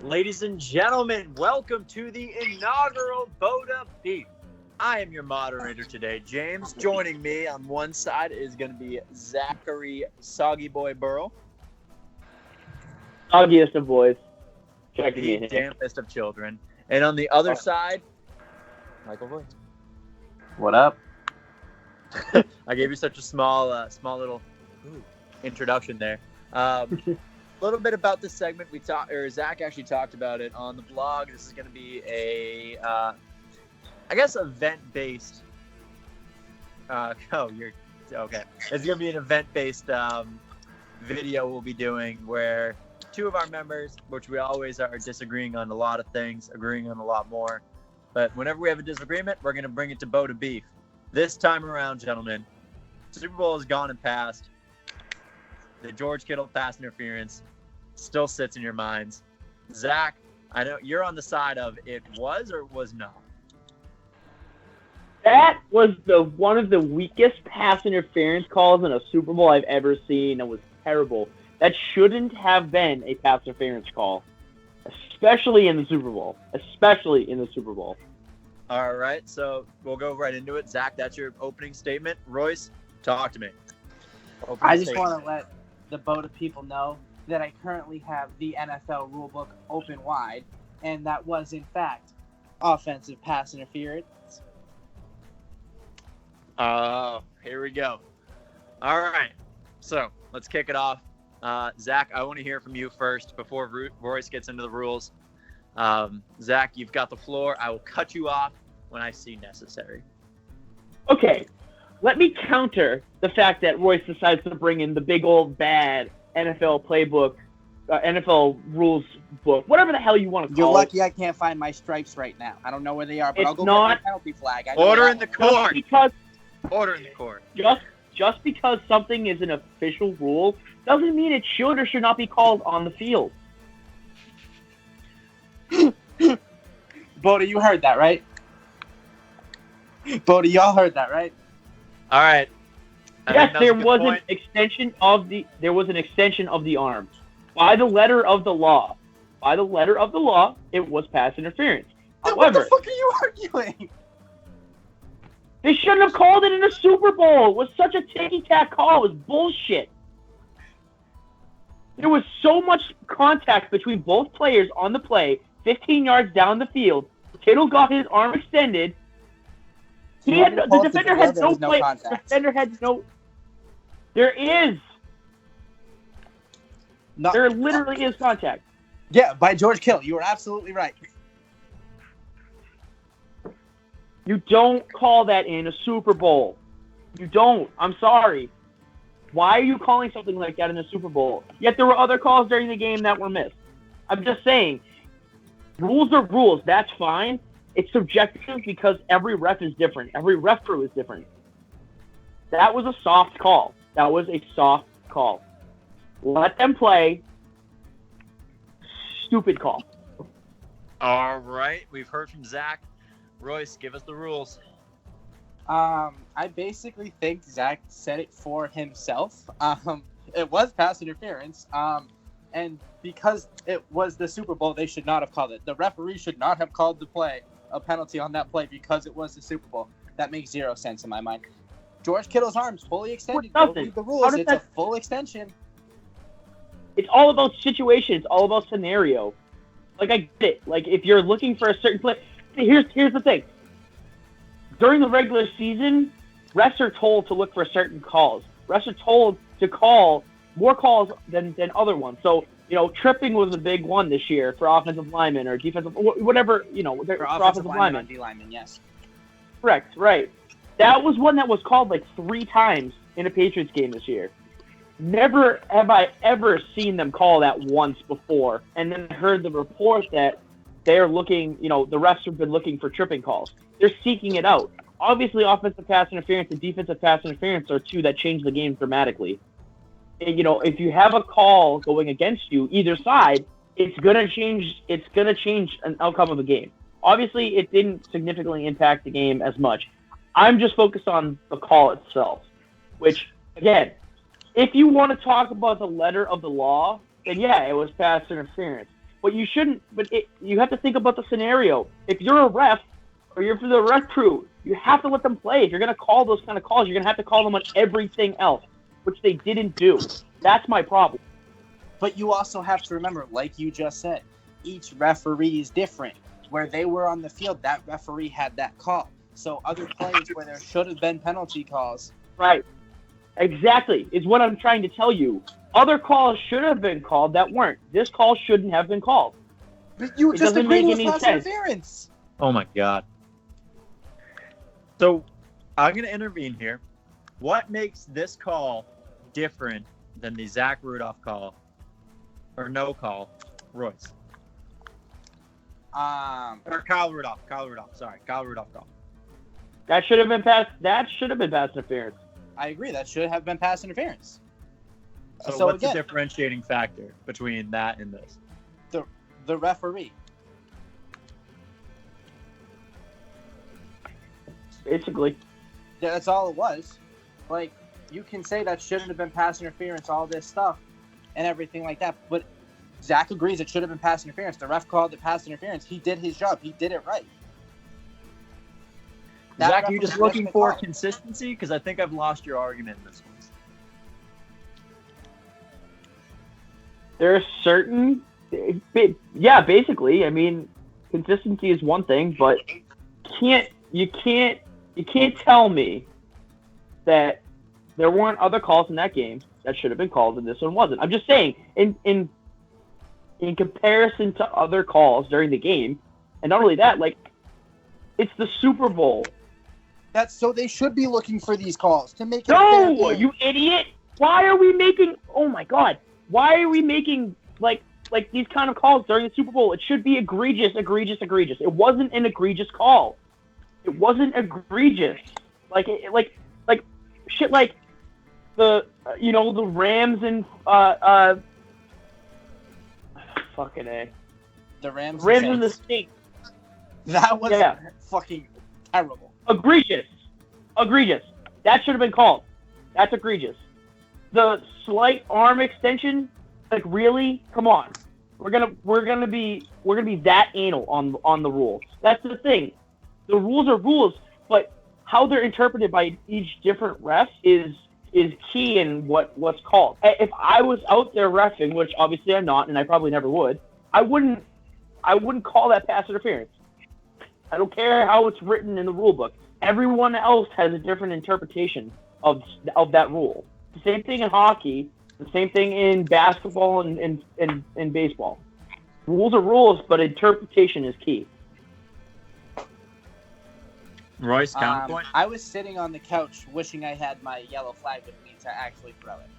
Ladies and gentlemen, welcome to the inaugural BOTA Beef. I am your moderator today, James. Joining me on one side is going to be Zachary Soggy Boy Burrow. Soggiest of boys. Checking The in. dampest of children. And on the other side, Michael Voigt. What up? I gave you such a small little introduction there. A little bit about this segment. Zach actually talked about it on the blog. This is going to be a, event-based. You're okay. It's going to be an event-based video we'll be doing where two of our members, which we always are disagreeing on a lot of things, agreeing on a lot more. But whenever we have a disagreement, we're going to bring it to BOTA Beef. This time around, gentlemen, Super Bowl has gone and passed. The George Kittle pass interference still sits in your minds. Zach, I know you're on the side of it was or was not. That was one of the weakest pass interference calls in a Super Bowl I've ever seen. It was terrible. That shouldn't have been a pass interference call, especially in the Super Bowl. All right, so we'll go right into it. Zach, that's your opening statement. Royce, talk to me. I just want to let the BOTA people know that I currently have the NFL rulebook open wide, and that was, in fact, offensive pass interference. Oh, here we go. All right, so let's kick it off. Zach, I want to hear from you first before Royce gets into the rules. Zach, you've got the floor. I will cut you off when I see necessary. Okay, let me counter the fact that Royce decides to bring in the big old bad NFL playbook, NFL rules book, whatever the hell you want to call it. You're lucky I can't find my stripes right now. I don't know where they are, but I'll go get my penalty flag. Order in the court. Order in the court. Just because something is an official rule doesn't mean it should or should not be called on the field. BOTA, you heard that, right? BOTA, y'all heard that, right? All right. Yes, there was an extension of the arm. By the letter of the law. It was pass interference. However, what the fuck are you arguing? They shouldn't have called it in a Super Bowl. It was such a ticky-tack call. It was bullshit. There was so much contact between both players on the play, 15 yards down the field. Kittle got his arm extended. The defender had no play. The defender had no. There is. There literally is contact. Yeah, by George Kittle. You were absolutely right. You don't call that in a Super Bowl. You don't. I'm sorry. Why are you calling something like that in a Super Bowl? Yet there were other calls during the game that were missed. I'm just saying, rules are rules. That's fine. It's subjective because every ref is different. Every ref crew is different. That was a soft call. Let them play. Stupid call. All right. We've heard from Zach. Royce, give us the rules. I basically think Zach said it for himself. It was pass interference. And because it was the Super Bowl, they should not have called it. The referee should not have called a penalty on that play because it was the Super Bowl. That makes zero sense in my mind. George Kittle's arms fully extended. Go read the rules. It's a full extension. It's all about situation. It's all about scenario. Like, I get it. Like, if you're looking for a certain play, here's the thing. During the regular season, refs are told to look for certain calls. Refs are told to call more calls than other ones. So, tripping was a big one this year for offensive linemen or defensive, whatever, for offensive linemen. D-linemen, yes. Correct, right. That was one that was called like 3 times in a Patriots game this year. Never have I ever seen them call that once before. And then I heard the report that they're looking, the refs have been looking for tripping calls. They're seeking it out. Obviously, offensive pass interference and defensive pass interference are two that change the game dramatically. And, if you have a call going against you, either side, it's gonna change an outcome of the game. Obviously, it didn't significantly impact the game as much. I'm just focused on the call itself, which, again, if you want to talk about the letter of the law, then yeah, it was pass interference. But you shouldn't. But you have to think about the scenario. If you're a ref or you're for the ref crew, you have to let them play. If you're going to call those kind of calls, you're going to have to call them on everything else, which they didn't do. That's my problem. But you also have to remember, like you just said, each referee is different. Where they were on the field, that referee had that call. So other plays where there should have been penalty calls. Right. Exactly. Is what I'm trying to tell you. Other calls should have been called that weren't. This call shouldn't have been called. But you It just doesn't agreed make with any pass sense. interference. Oh my God. So I'm going to intervene here. What makes this call different than the Zach Rudolph call or no call, Royce? Or Kyle Rudolph. Sorry, Kyle Rudolph call. That should have been pass interference. I agree. That should have been pass interference. So what's the differentiating factor between that and this? The referee. Basically. Yeah, that's all it was. Like, you can say that shouldn't have been pass interference, all this stuff, and everything like that. But Zach agrees it should have been pass interference. The ref called it pass interference. He did his job. He did it right. That Zach, ref are you was just looking missing the for call. consistency? Because I think I've lost your argument in this one. There are certain, yeah, basically. I mean, consistency is one thing, but you can't tell me that there weren't other calls in that game that should have been called and this one wasn't. I'm just saying, in comparison to other calls during the game, and not only that, like, it's the Super Bowl. That's so they should be looking for these calls to make it a fair No, game. you idiot! Why are we making? Oh my God! Why are we making like these kind of calls during the Super Bowl? It should be egregious. It wasn't an egregious call. It wasn't egregious. Like shit. Like the the Rams and fucking A. The Rams and the Saints. That was fucking terrible. Egregious. That should have been called. That's egregious. The slight arm extension, like, really? Come on. We're gonna be that anal on the rules. That's the thing. The rules are rules, but how they're interpreted by each different ref is key in what's called. If I was out there reffing, which obviously I'm not, and I probably never would, I wouldn't call that pass interference. I don't care how it's written in the rule book. Everyone else has a different interpretation of that rule. The same thing in hockey, the same thing in basketball and baseball. Rules are rules, but interpretation is key. Royce, counterpoint? I was sitting on the couch wishing I had my yellow flag with me to actually throw it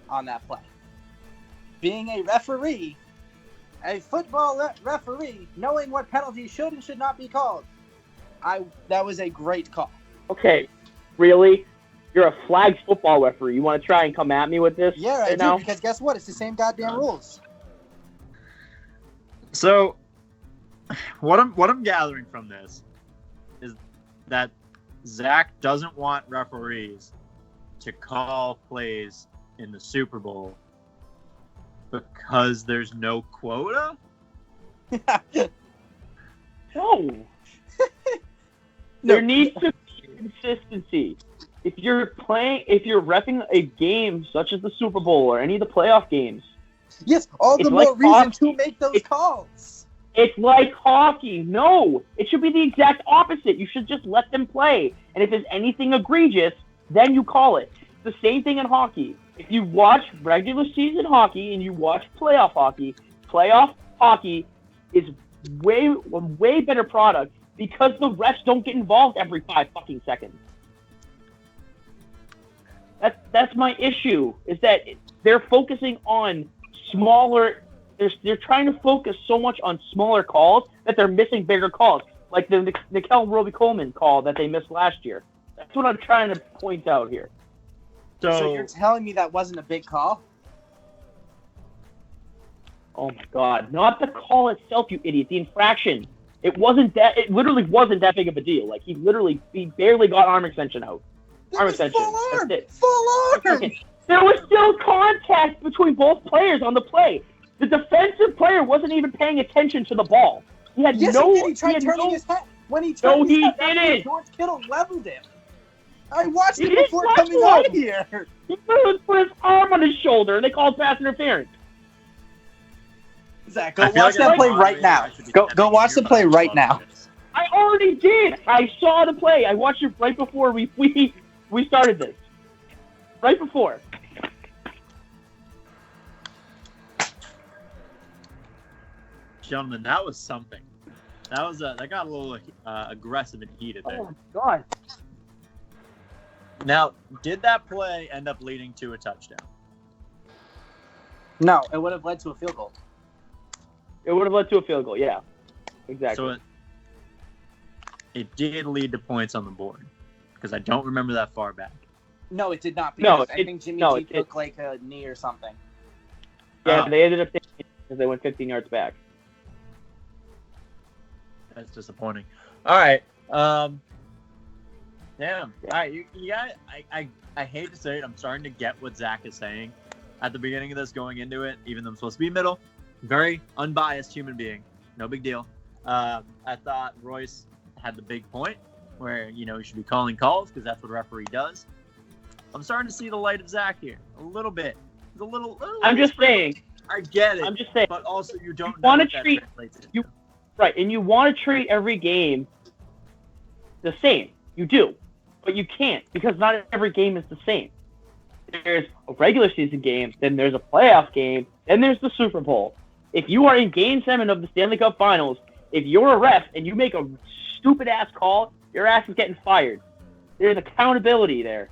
on that play. Being a referee, a football referee, knowing what penalties should and should not be called, that was a great call. Okay, really? You're a flag football referee. You want to try and come at me with this? Yeah, I do, because guess what? It's the same goddamn rules. So, what I'm gathering from this is that Zach doesn't want referees to call plays in the Super Bowl because there's no quota? No. There needs to be consistency. If you're reffing a game such as the Super Bowl or any of the playoff games, yes, all the more reason to make those calls. It's like hockey. No, it should be the exact opposite. You should just let them play. And if there's anything egregious, then you call it. It's the same thing in hockey. If you watch regular season hockey and you watch playoff hockey is way better product because the refs don't get involved every 5 fucking seconds. That's my issue, is that they're focusing on smaller. They're trying to focus so much on smaller calls that they're missing bigger calls, like the Nickel Roby-Coleman call that they missed last year. That's what I'm trying to point out here. So you're telling me that wasn't a big call? Oh my God! Not the call itself, you idiot. The infraction. It literally wasn't that big of a deal. Like he barely got arm extension out. Arm extension. Full arm. That's it. Full arm. Okay. There was still contact between both players on the play. The defensive player wasn't even paying attention to the ball. He had Yes, no. he did. He tried turning his head. When he No, turned his he head, that's when didn't. George Kittle leveled him. I watched He it didn't before touch coming him. out here. He put his arm on his shoulder, and they called pass interference. Zach, I go feel watch like that play as a right now. moderator, I should be Go having watch the you play on right the now. podcast. I already did. I saw the play. I watched it right before we started this. Right before. Gentlemen, that was something. That got a little aggressive and heated there. Oh my god. Now, did that play end up leading to a touchdown? No, it would have led to a field goal. It would have led to a field goal. Yeah. Exactly. So it did lead to points on the board because I don't remember that far back. No, it did not. No, Because I think Jimmy G took like a knee or something. Yeah, they ended up taking it because they went 15 yards back. That's disappointing. All right. Damn. All right. You got. I hate to say it. I'm starting to get what Zach is saying at the beginning of this, going into it, even though I'm supposed to be middle. Very unbiased human being. No big deal. I thought Royce had the big point where, he should be calling calls because that's what a referee does. I'm starting to see the light of Zach here. A little bit. A little I'm just saying. I get it. I'm just saying. But also you don't You know wanna what that treat- translates into. you- Right, and you want to treat every game the same. You do. But you can't because not every game is the same. There's a regular season game, then there's a playoff game, then there's the Super Bowl. If you are in Game 7 of the Stanley Cup Finals, if you're a ref and you make a stupid-ass call, your ass is getting fired. There's accountability there.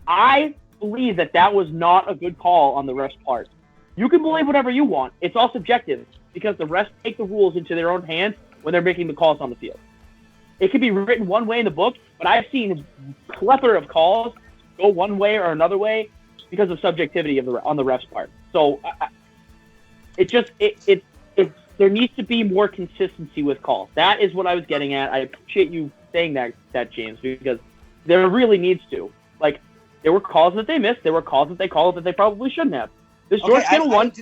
I believe that was not a good call on the ref's part. You can believe whatever you want. It's all subjective because the refs take the rules into their own hands when they're making the calls on the field. It could be written one way in the book, but I've seen a plethora of calls go one way or another way because of subjectivity on the ref's part. So there needs to be more consistency with calls. That is what I was getting at. I appreciate you saying that James, because there really needs to. Like, there were calls that they missed. There were calls that they called that they probably shouldn't have. This George Kittle one.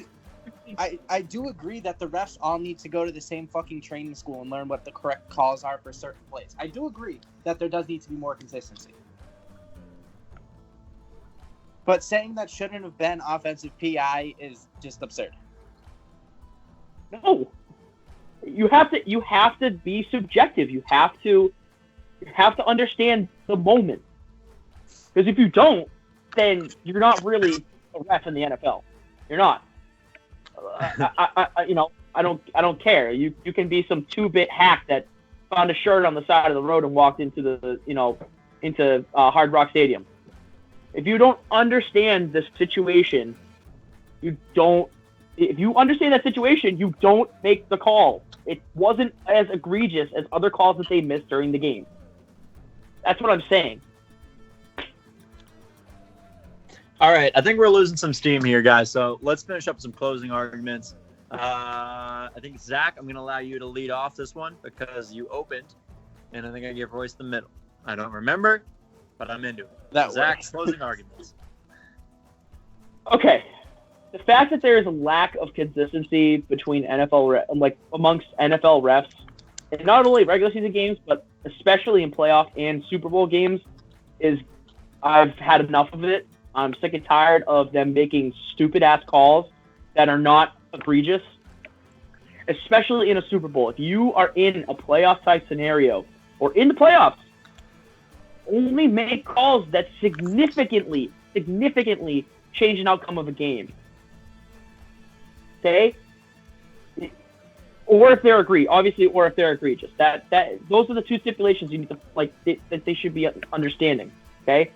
I do agree that the refs all need to go to the same fucking training school and learn what the correct calls are for certain plays. I do agree that there does need to be more consistency. But saying that shouldn't have been offensive PI is just absurd. No. You have to be subjective. You have to understand the moment. Because if you don't, then you're not really a ref in the NFL. You're not. I don't care. You can be some 2-bit hack that found a shirt on the side of the road and walked into into Hard Rock Stadium. If you don't understand the situation, if you understand that situation, you don't make the call. It wasn't as egregious as other calls that they missed during the game. That's what I'm saying. All right, I think we're losing some steam here, guys. So let's finish up some closing arguments. I think, Zach, I'm going to allow you to lead off this one because you opened, and I think I gave Royce the middle. I don't remember, but I'm into it. Zach, closing arguments. Okay. The fact that there is a lack of consistency between amongst NFL refs, and not only regular season games, but especially in playoff and Super Bowl games, I've had enough of it. I'm sick and tired of them making stupid-ass calls that are not egregious, especially in a Super Bowl. If you are in a playoff-type scenario or in the playoffs, only make calls that significantly change an outcome of a game. Okay? Or if they're egregious. Those are the two stipulations you need to that they should be understanding. Okay?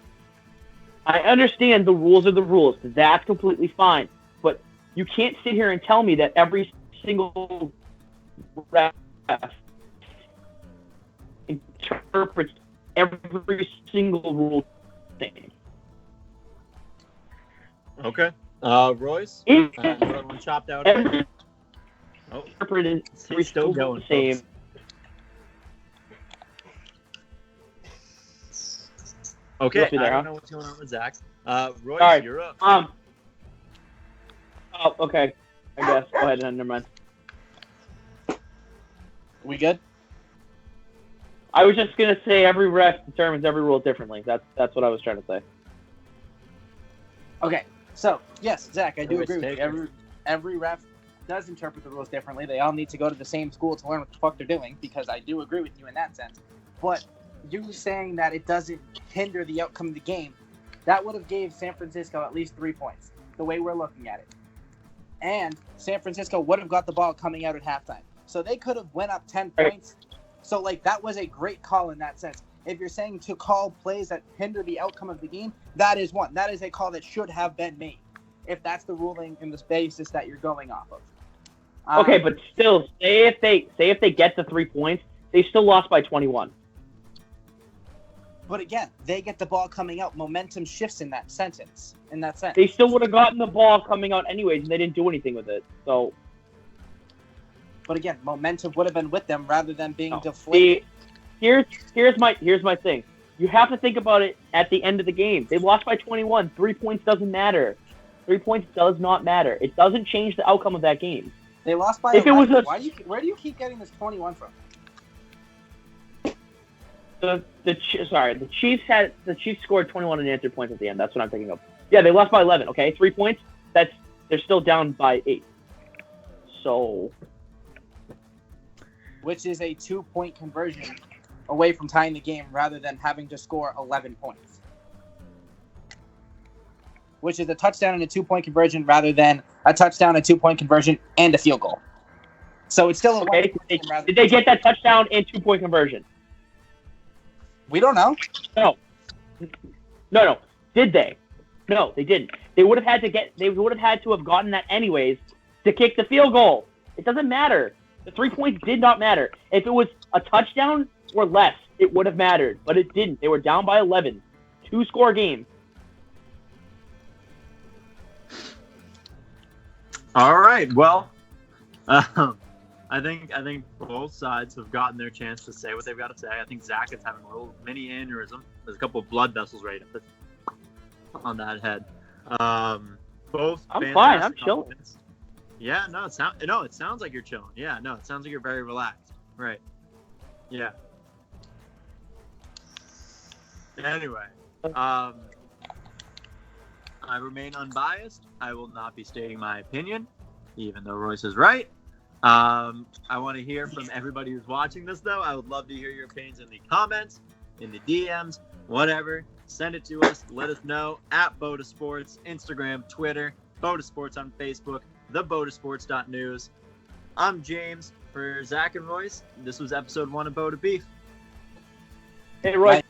I understand the rules are the rules. That's completely fine. But you can't sit here and tell me that every single ref interprets every single rule the same. Okay. Royce? Another one chopped out. Interpreted He's still going, the same. Okay, You'll see there, I don't huh? know what's going on with Zach. Royce, All right. you're up. Oh, okay. I guess. Go ahead. Never mind. We good? I was just gonna say every ref determines every rule differently. That's what I was trying to say. Okay. So yes, Zach, I do Royce, agree with take you. it. Every ref does interpret the rules differently. They all need to go to the same school to learn what the fuck they're doing, because I do agree with you in that sense. But you saying that it doesn't hinder the outcome of the game, that would have gave San Francisco at least 3 points, the way we're looking at it. And San Francisco would have got the ball coming out at halftime. So they could have went up 10 Right. points. So, like, that was a great call in that sense. If you're saying to call plays that hinder the outcome of the game, that is one. That is a call that should have been made, if that's the ruling and the basis that you're going off of. Okay, but still, say if they get the 3 points, they still lost by 21. But again, they get the ball coming out. Momentum shifts in that sentence. In that sense. They still would have gotten the ball coming out anyways, and they didn't do anything with it. So But again, momentum would have been with them rather than being no. deflated. Here's my thing. You have to think about it at the end of the game. They lost by 21. 3 points doesn't matter. 3 points does not matter. It doesn't change the outcome of that game. They lost by If it 11. was Where do you keep getting this 21 from? The Chiefs scored 21 unanswered points at the end. That's what I'm thinking of. Yeah, they lost by 11. Okay, 3 points. They're still down by 8. So Which is a 2-point conversion away from tying the game rather than having to score 11 points. Which is a touchdown and a 2-point conversion rather than a touchdown, a 2-point conversion, and a field goal. So it's still a okay, did they get that touchdown and 2-point conversion? We don't know. No. Did they? No, they didn't. They would have had to have gotten that anyways to kick the field goal. It doesn't matter. The 3 points did not matter. If it was a touchdown or less, it would have mattered, but it didn't. They were down by 11. 2-score game. All right. Well, I think both sides have gotten their chance to say what they've got to say. I think Zach is having a little mini aneurysm. There's a couple of blood vessels right on that head. Both. I'm fine. I'm fantastic chilling. comments. Yeah. No. It sounds like you're chilling. Yeah. No. It sounds like you're very relaxed. Right. Yeah. Anyway, I remain unbiased. I will not be stating my opinion, even though Royce is right. I want to hear from everybody who's watching this, though. I would love to hear your opinions in the comments, in the DMs, whatever. Send it to us. Let us know at BOTA Sports, Instagram, Twitter, BOTA Sports on Facebook, thebotasports.news. I'm James for Zack and Royce. This was episode 1 of BOTA Beef. Hey, Roy.